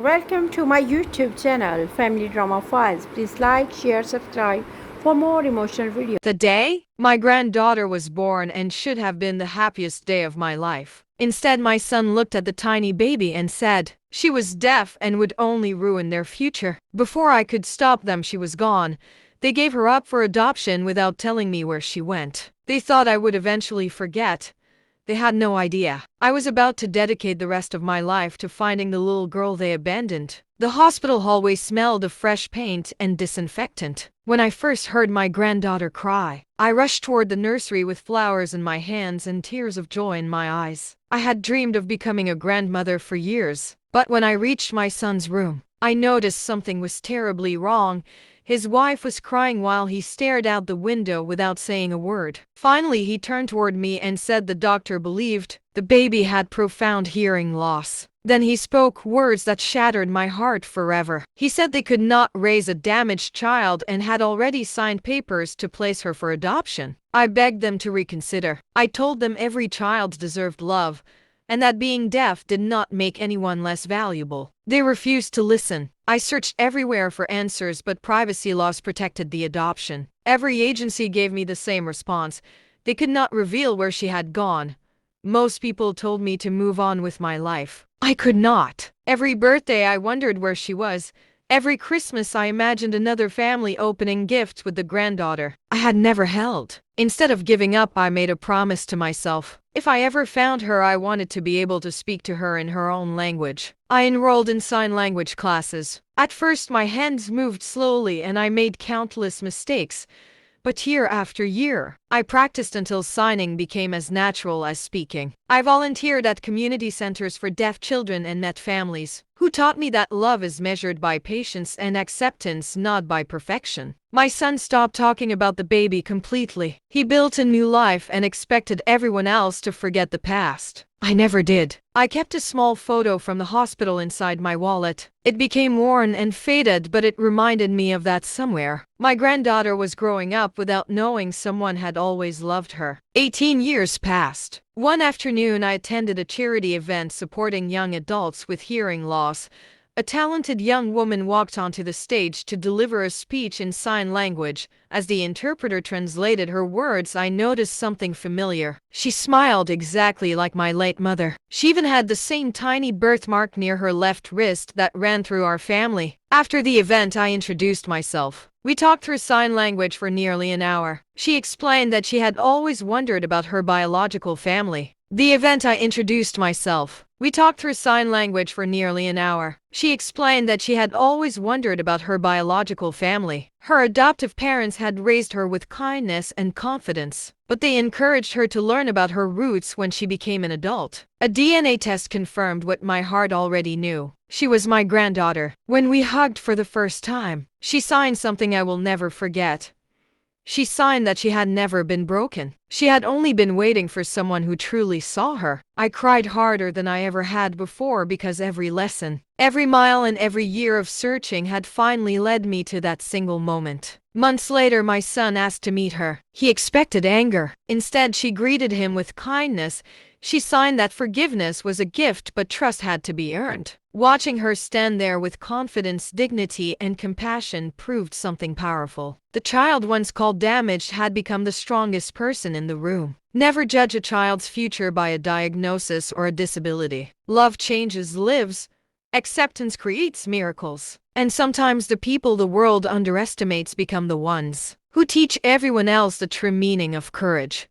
Welcome to my YouTube channel, Family Drama Files. Please like, share, subscribe for more emotional videos. The day my granddaughter was born and should have been the happiest day of my life. Instead, my son looked at the tiny baby and said she was deaf and would only ruin their future. Before I could stop them, she was gone. They gave her up for adoption without telling me where she went. They thought I would eventually forget. They had no idea. I was about to dedicate the rest of my life to finding the little girl they abandoned. The hospital hallway smelled of fresh paint and disinfectant. When I first heard my granddaughter cry, I rushed toward the nursery with flowers in my hands and tears of joy in my eyes. I had dreamed of becoming a grandmother for years, but when I reached my son's room, I noticed something was terribly wrong. His wife was crying while he stared out the window without saying a word. Finally, he turned toward me and said the doctor believed the baby had profound hearing loss. Then he spoke words that shattered my heart forever. He said they could not raise a damaged child and had already signed papers to place her for adoption. I begged them to reconsider. I told them every child deserved love, and that being deaf did not make anyone less valuable. They refused to listen. I searched everywhere for answers, but privacy laws protected the adoption. Every agency gave me the same response. They could not reveal where she had gone. Most people told me to move on with my life. I could not. Every birthday I wondered where she was. Every Christmas I imagined another family opening gifts with the granddaughter I had never held. Instead of giving up, I made a promise to myself. If I ever found her, I wanted to be able to speak to her in her own language. I enrolled in sign language classes. At first, my hands moved slowly and I made countless mistakes. But year after year, I practiced until signing became as natural as speaking. I volunteered at community centers for deaf children and met families who taught me that love is measured by patience and acceptance, not by perfection. My son stopped talking about the baby completely. He built a new life and expected everyone else to forget the past. I never did. I kept a small photo from the hospital inside my wallet. It became worn and faded, but it reminded me of that somewhere. My granddaughter was growing up without knowing someone had always loved her. 18 years passed. One afternoon, I attended a charity event supporting young adults with hearing loss. A talented young woman walked onto the stage to deliver a speech in sign language. As the interpreter translated her words, I noticed something familiar. She smiled exactly like my late mother. She even had the same tiny birthmark near her left wrist that ran through our family. After the event, I introduced myself. We talked through sign language for nearly an hour. She explained that she had always wondered about her biological family. The event, I introduced myself. We talked through sign language for nearly an hour. She explained that she had always wondered about her biological family. Her adoptive parents had raised her with kindness and confidence, but they encouraged her to learn about her roots when she became an adult. A DNA test confirmed what my heart already knew. She was my granddaughter. When we hugged for the first time, she signed something I will never forget. She signed that she had never been broken. She had only been waiting for someone who truly saw her. I cried harder than I ever had before because every lesson, every mile and every year of searching had finally led me to that single moment. Months later, my son asked to meet her. He expected anger. Instead, she greeted him with kindness. She signed that forgiveness was a gift, but trust had to be earned. Watching her stand there with confidence, dignity, and compassion proved something powerful. The child once called damaged had become the strongest person in the room. Never judge a child's future by a diagnosis or a disability. Love changes lives. Acceptance creates miracles. And sometimes the people the world underestimates become the ones who teach everyone else the true meaning of courage.